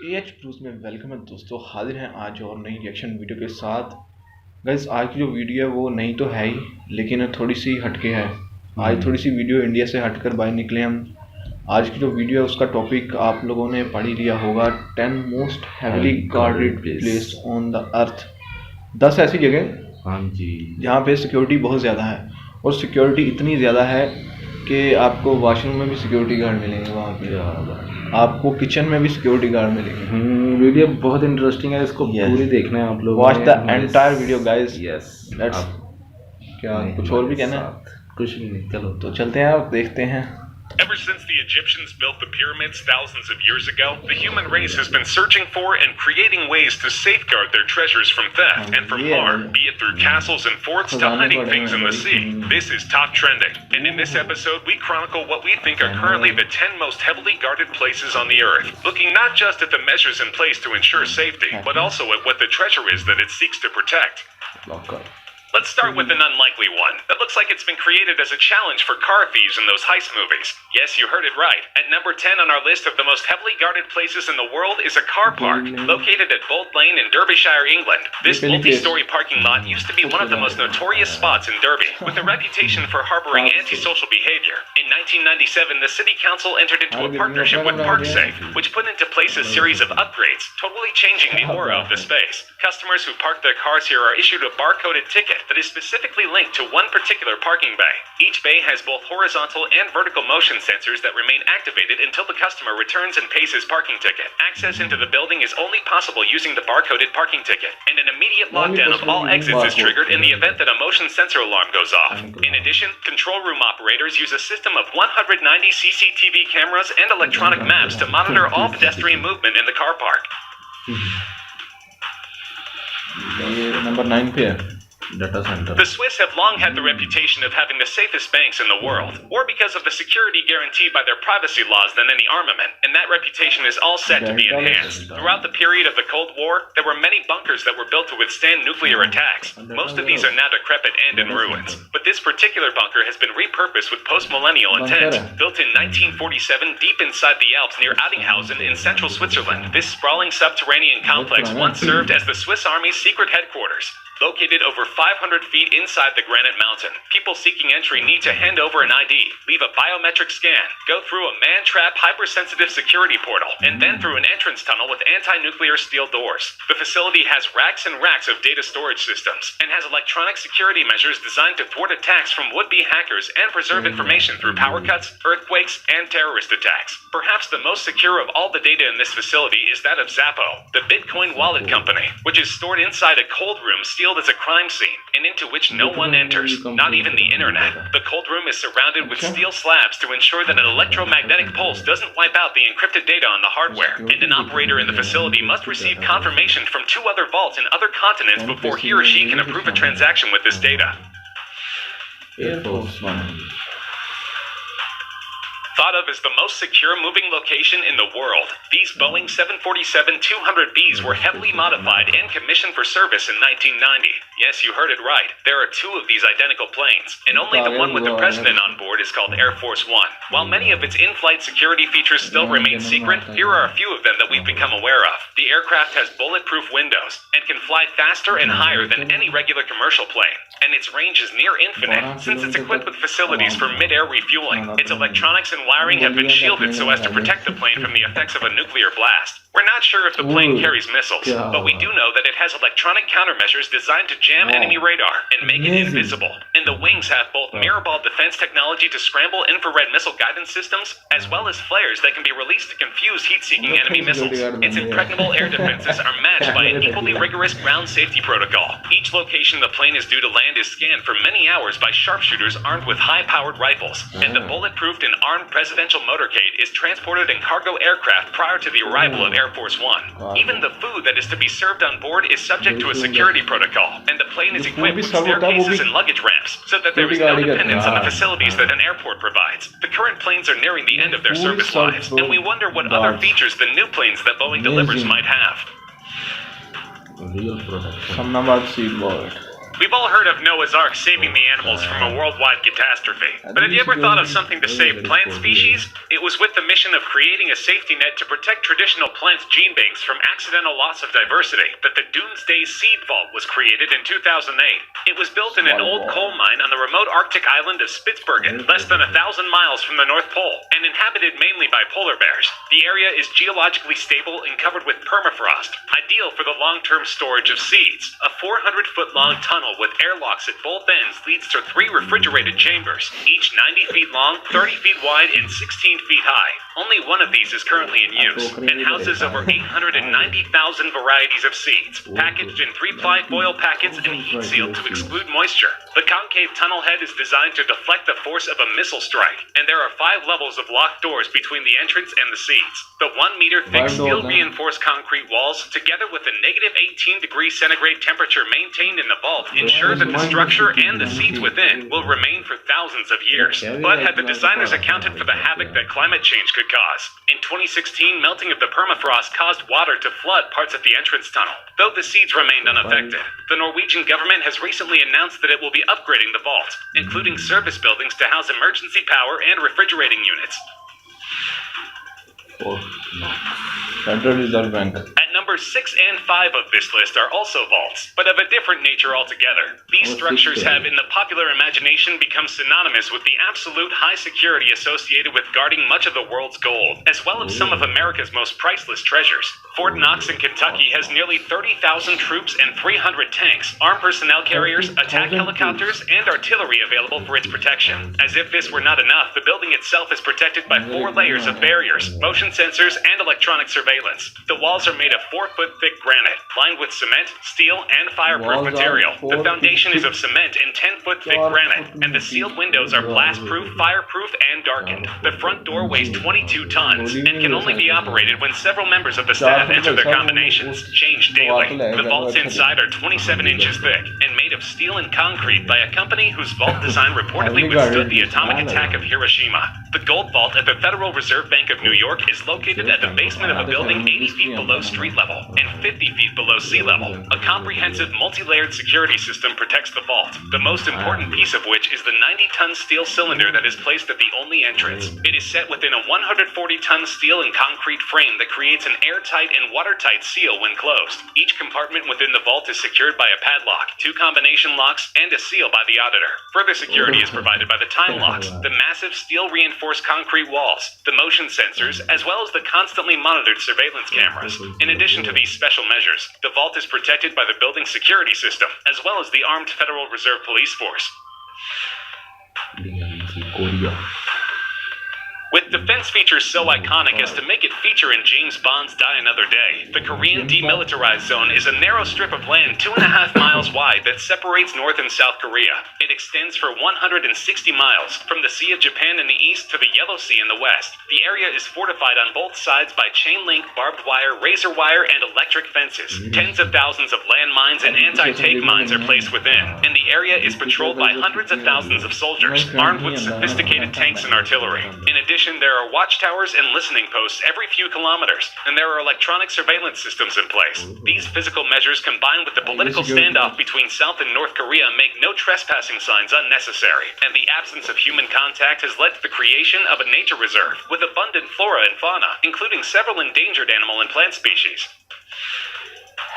AH Bruce में welcome है दोस्तों। हाजिर हैं आज और नई रिएक्शन वीडियो के साथ। गाइस आज की जो वीडियो है वो नई तो है ही, लेकिन थोड़ी सी हटके है। आज थोड़ी सी वीडियो इंडिया से हटकर बाहर निकले हम। आज की जो वीडियो है उसका टॉपिक आप लोगों ने पढ़ ही लिया होगा, 10 most heavily guarded place on the earth. 10 ऐसी जगह हाँ जी जहाँ पे सिक्योरिटी बहुत ज़्यादा है, और सिक्योरिटी इतनी ज़्यादा है कि आपको वॉशरूम में भी सिक्योरिटी गार्ड मिलेंगे वहाँ पे, आपको किचन में भी सिक्योरिटी गार्ड मिलेंगे। वीडियो बहुत इंटरेस्टिंग है, इसको पूरी देखना है आप लोग। Watch the entire video guys. Yes let's, क्या कुछ और भी कहना है? कुछ नहीं, चलो तो चलते हैं और देखते हैं। Ever since the Egyptians built the pyramids thousands of years ago, the human race has been searching for and creating ways to safeguard their treasures from theft and from harm, be it through castles and forts to hiding things in the sea. This is top trending, and in this episode we chronicle what we think are currently the 10 most heavily guarded places on the earth, looking not just at the measures in place to ensure safety, but also at what the treasure is that it seeks to protect. Let's start with an unlikely one that looks like it's been created as a challenge for car thieves in those heist movies. Yes, you heard it right. At number 10 on our list of the most heavily guarded places in the world is a car park located at Bold Lane in Derbyshire, England. This multi-story parking lot used to be one of the most notorious spots in Derby, with a reputation for harboring antisocial behavior. In 1997, the City Council entered into a partnership with ParkSafe, which put into place a series of upgrades, totally changing the aura of the space. Customers who park their cars here are issued a barcoded ticket that is specifically linked to one particular parking bay. Each bay has both horizontal and vertical motion sensors that remain activated until the customer returns and pays his parking ticket. Access into the building is only possible using the barcoded parking ticket, and an immediate lockdown of all exits is triggered in the event that a motion sensor alarm goes off. In addition, control room operators use a system of 190 CCTV cameras and electronic maps to monitor all pedestrian movement in the car park. Number 9 पे है data center. The Swiss have long had the reputation of having the safest banks in the world, or because of the security guaranteed by their privacy laws than any armament, and that reputation is all set to be enhanced. Throughout the period of the Cold War, there were many bunkers that were built to withstand nuclear attacks. Most of these are now decrepit and in ruins, but this particular bunker has been repurposed with post-millennial intent. Built in 1947 deep inside the Alps near Addinghausen in central Switzerland, this sprawling subterranean complex once served as the Swiss Army's secret headquarters. Located over 500 feet inside the granite mountain, people seeking entry need to hand over an ID, leave a biometric scan, go through a man-trap hypersensitive security portal, and then through an entrance tunnel with anti-nuclear steel doors. The facility has racks and racks of data storage systems, and has electronic security measures designed to thwart attacks from would-be hackers and preserve information through power cuts, earthquakes, and terrorist attacks. Perhaps the most secure of all the data in this facility is that of Zappo, the Bitcoin wallet company, which is stored inside a cold room sealed as a crime scene, and into which no one enters, not even the internet. The cold room is surrounded with steel slabs to ensure that an electromagnetic pulse doesn't wipe out the encrypted data on the hardware, and an operator in the facility must receive confirmation from 2 other vaults in other continents before he or she can approve a transaction with this data. Air Force One. Thought of as the most secure moving location in the world, these Boeing 747-200Bs were heavily modified and commissioned for service in 1990. Yes, you heard it right. There are 2 of these identical planes, and only the one with the president on board is called Air Force One. While many of its in-flight security features still remain secret, here are a few of them that we've become aware of. The aircraft has bulletproof windows and can fly faster and higher than any regular commercial plane, and its range is near infinite since it's equipped with facilities for mid-air refueling. Its electronics and wiring have been shielded so as to protect the plane from the effects of a nuclear blast. We're not sure if the plane carries missiles, but we do know that it has electronic countermeasures designed to jam enemy radar and make it invisible. And the wings have both mirror ball defense technology to scramble infrared missile guidance systems, as well as flares that can be released to confuse heat-seeking enemy missiles. Its impregnable air defenses are matched by an equally rigorous ground safety protocol. Each location the plane is due to land is scanned for many hours by sharpshooters armed with high-powered rifles, and the bulletproofed and armed presidential motorcade is transported in cargo aircraft prior to the arrival of Air Force One. Even the food that is to be served on board is subject to a security protocol, and the plane is equipped with staircases and luggage ramps, so that there is no dependence on the facilities that an airport provides. The current planes are nearing the end of their service lives, and we wonder what other features the new planes that Boeing delivers might have. Real production. Samnabad Seatbelt. We've all heard of Noah's Ark saving the animals from a worldwide catastrophe. But have you ever thought of something to save plant species? It was with the mission of creating a safety net to protect traditional plant gene banks from accidental loss of diversity that the Doomsday Seed Vault was created in 2008. It was built in an old coal mine on the remote Arctic island of Spitsbergen, less than 1,000 miles from the North Pole, and inhabited mainly by polar bears. The area is geologically stable and covered with permafrost, ideal for the long-term storage of seeds. A 400-foot-long tunnel with airlocks at both ends leads to 3 refrigerated chambers, each 90 feet long, 30 feet wide, and 16 feet high. Only one of these is currently in use, and houses over 890,000 varieties of seeds, packaged in 3-ply foil packets and heat-sealed to exclude moisture. The concave tunnel head is designed to deflect the force of a missile strike, and there are 5 levels of locked doors between the entrance and the seeds. The 1-meter-thick steel-reinforced concrete walls, together with the negative 18 degrees centigrade temperature maintained in the vault, ensure that the structure and the seeds within will remain for thousands of years. But had the designers accounted for the havoc that climate change could cause? In 2016, melting of the permafrost caused water to flood parts of the entrance tunnel. Though the seeds remained unaffected, the Norwegian government has recently announced that it will be upgrading the vault, including service buildings to house emergency power and refrigerating units. Federal Reserve Bank. At numbers 6 and 5 of this list are also vaults, but of a different nature altogether. These structures have, in the popular imagination, become synonymous with the absolute high security associated with guarding much of the world's gold, as well as some of America's most priceless treasures. Fort Knox in Kentucky has nearly 30,000 troops and 300 tanks, armed personnel carriers, attack helicopters, and artillery available for its protection. As if this were not enough, the building itself is protected by 4 layers of barriers, motion sensors, and electronic surveillance. The walls are made of 4-foot-thick granite, lined with cement, steel, and fireproof material. The foundation is of cement and 10-foot-thick granite, and the sealed windows are blast-proof, fireproof, and darkened. The front door weighs 22 tons and can only be operated when several members of the staff enter their combinations, changed daily. The vaults inside are 27 inches thick and made of steel and concrete by a company whose vault design reportedly withstood the atomic attack of Hiroshima. The gold vault at the Federal Reserve Bank of New York is located at the basement of a building 80 feet below street level and 50 feet below sea level. A comprehensive multi-layered security system protects the vault, the most important piece of which is the 90-ton steel cylinder that is placed at the only entrance. It is set within a 140-ton steel and concrete frame that creates an airtight and watertight seal when closed. Each compartment within the vault is secured by a padlock, 2 combination locks, and a seal by the auditor. Further security is provided by the time locks, the massive steel-reinforced concrete walls, the motion sensors, as well as the constantly monitored surveillance cameras. In addition to these special measures, the vault is protected by the building's security system, as well as the armed Federal Reserve Police Force. With defense features so iconic as to make it feature in James Bond's Die Another Day, the Korean Demilitarized Zone is a narrow strip of land 2.5 miles wide that separates North and South Korea. It extends for 160 miles, from the Sea of Japan in the east to the Yellow Sea in the west. The area is fortified on both sides by chain-link, barbed wire, razor wire, and electric fences. Tens of thousands of landmines and anti-tank mines are placed within, and the area is patrolled by hundreds of thousands of soldiers, armed with sophisticated tanks and artillery. In addition, there are watchtowers and listening posts every few kilometers, and there are electronic surveillance systems in place. These physical measures combined with the political standoff between South and North Korea make no trespassing signs unnecessary, and the absence of human contact has led to the creation of a nature reserve with abundant flora and fauna, including several endangered animal and plant species.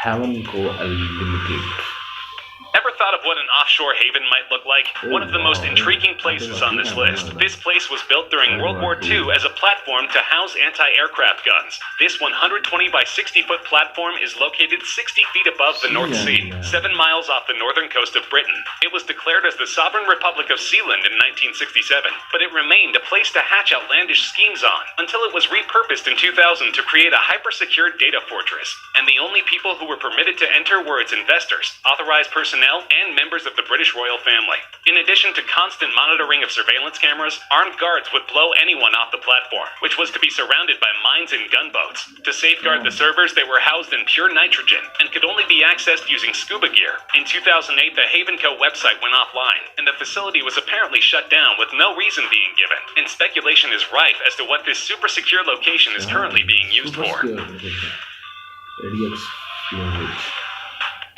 Haven't go unlimited. Ever thought of what an offshore haven might look like? One of the most intriguing places on this list. This place was built during World War II as a platform to house anti-aircraft guns. This 120 by 60 foot platform is located 60 feet above the North Sea, 7 miles off the northern coast of Britain. It was declared as the Sovereign Republic of Sealand in 1967, but it remained a place to hatch outlandish schemes on, until it was repurposed in 2000 to create a hyper-secure data fortress. And the only people who were permitted to enter were its investors, authorized personnel, and members of the British royal family. In addition to constant monitoring of surveillance cameras, armed guards would blow anyone off the platform, which was to be surrounded by mines and gunboats. To safeguard the servers, they were housed in pure nitrogen and could only be accessed using scuba gear. In 2008, the Havenco website went offline, and the facility was apparently shut down with no reason being given. And speculation is rife as to what this super secure location is currently being used for.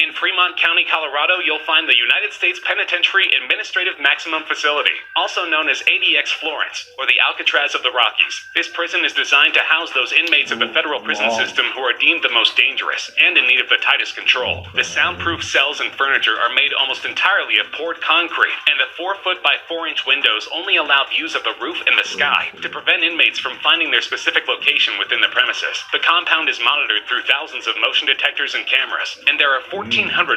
In Fremont County, Colorado, you'll find the United States Penitentiary Administrative Maximum Facility, also known as ADX Florence, or the Alcatraz of the Rockies. This prison is designed to house those inmates of the federal prison system who are deemed the most dangerous and in need of the tightest control. The soundproof cells and furniture are made almost entirely of poured concrete, and the 4-foot by 4-inch windows only allow views of the roof and the sky to prevent inmates from finding their specific location within the premises. The compound is monitored through thousands of motion detectors and cameras, and there are 1,400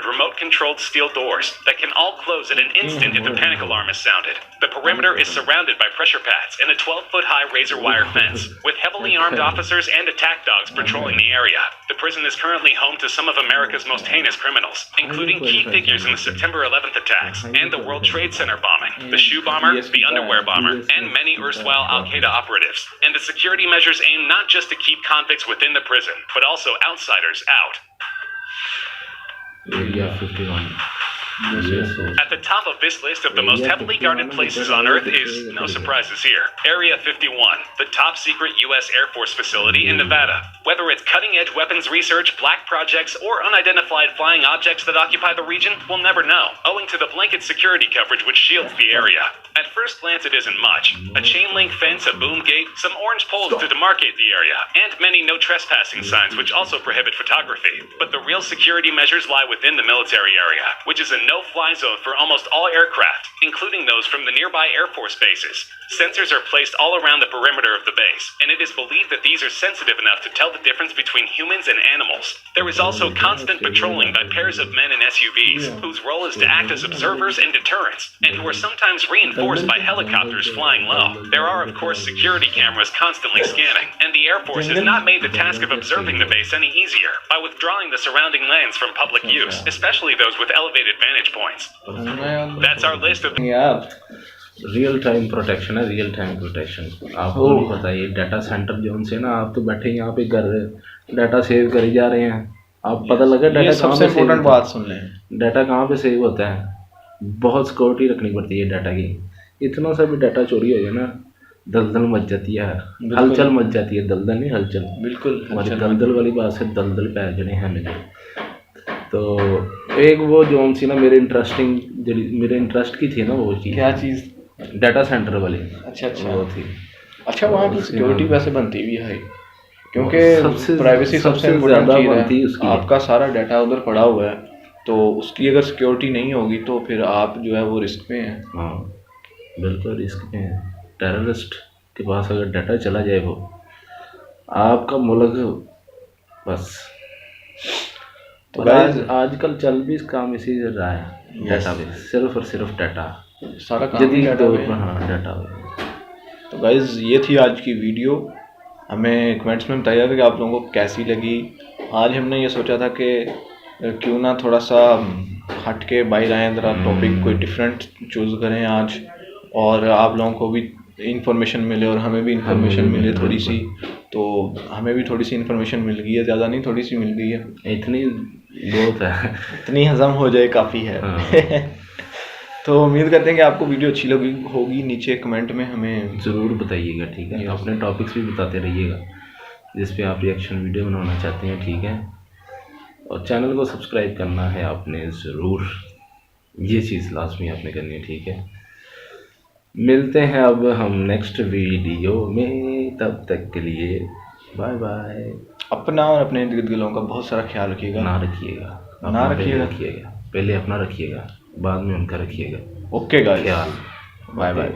remote-controlled steel doors that can all close at an instant if the panic alarm is sounded. The perimeter is surrounded by pressure pads and a 12-foot-high razor wire fence, with heavily armed officers and attack dogs patrolling the area. The prison is currently home to some of America's most heinous criminals, including key figures in the September 11th attacks and the World Trade Center bombing, the shoe bomber, the underwear bomber, and many erstwhile Al-Qaeda operatives. And the security measures aim not just to keep convicts within the prison, but also outsiders out. Area 51. At the top of this list of the most heavily guarded places on Earth is, no surprises here, Area 51, the top secret U.S. Air Force facility in Nevada. Whether it's cutting-edge weapons research, black projects, or unidentified flying objects that occupy the region, we'll never know, owing to the blanket security coverage which shields the area. At first glance, it isn't much. A chain-link fence, a boom gate, some orange poles to demarcate the area, and many no trespassing signs which also prohibit photography. But the real security measures lie within the military area, which is a no-fly zone for almost all aircraft, including those from the nearby Air Force bases. Sensors are placed all around the perimeter of the base, and it is believed that these are sensitive enough to tell the difference between humans and animals. There is also constant patrolling by pairs of men in SUVs, whose role is to act as observers and deterrents, and who are sometimes reinforced by helicopters flying low. There are, of course, security cameras constantly scanning, and the Air Force has not made the task of observing the base any easier by withdrawing the surrounding lands from public use, especially those with elevated vantage points. That's our list of... real time protection है, real time protection. आपको नहीं पता ये data centre zone से ना, आप तो बैठे यहाँ पे कर डाटा सेव करी जा रहे हैं, आप पता लगा डाटा सबसे इम्पोर्टेंट बात सुन लें, डाटा कहाँ पे सेव होता है। बहुत सिक्योरिटी रखनी पड़ती है डाटा की। इतना सा भी डाटा चोरी हो जाए ना, दलदल मच जाती है, हलचल मच जाती है, दलदल नहीं हलचल। बिल्कुल हमारी दलदल वाली बात से दलदल पै जने हैं मेरे। तो एक वो जोन सी ना मेरे इंटरेस्ट की थी ना, वो चीज़। क्या चीज़? डाटा सेंटर वाली। अच्छा वो थी। अच्छा, वहाँ की सिक्योरिटी वैसे बनती भी है, क्योंकि प्राइवेसी सबसे ज़्यादा बनती है। आपका सारा डाटा उधर पड़ा हुआ है, तो उसकी अगर सिक्योरिटी नहीं होगी तो फिर आप जो है वो रिस्क में हैं। हाँ बिल्कुल रिस्क में है। टेररिस्ट के पास अगर डाटा चला जाए, वो आपका मुल्क बस। तो आजकल चल भी इस काम इसी से रहा है, डाटा पे, सिर्फ और सिर्फ डाटा, सारा काम डाटा पे। हाँ डाटा पे। तो गाइज़ ये थी आज की वीडियो। हमें कमेंट्स में बताइएगा कि आप लोगों को कैसी लगी। आज हमने ये सोचा था कि क्यों ना थोड़ा सा हट के बाहर आएँ, ज़रा टॉपिक कोई डिफरेंट चूज़ करें आज, और आप लोगों को भी इंफॉर्मेशन मिले और हमें भी इंफॉर्मेशन मिले थोड़ी सी। तो हमें भी थोड़ी सी इंफॉर्मेशन मिल गई है, ज़्यादा नहीं, थोड़ी सी मिल गई है। इतनी बहुत है, इतनी हज़म हो जाए काफ़ी है। हाँ। तो उम्मीद करते हैं कि आपको वीडियो अच्छी लगी होगी। नीचे कमेंट में हमें ज़रूर बताइएगा, ठीक है। अपने टॉपिक्स भी बताते रहिएगा जिस पे आप रिएक्शन वीडियो बनाना चाहते हैं, ठीक है। और चैनल को सब्सक्राइब करना है आपने ज़रूर, ये चीज़ लाजमी आपने करनी है, ठीक है। मिलते हैं अब हम नेक्स्ट वीडियो में, तब तक के लिए बाय बाय। अपना और अपने इर्द गिर्द लोगों का बहुत सारा ख्याल रखिएगा। ना रखिएगा, पहले अपना रखिएगा, बाद में उनका रखिएगा। ओके गाइस, ख्याल। Bye bye.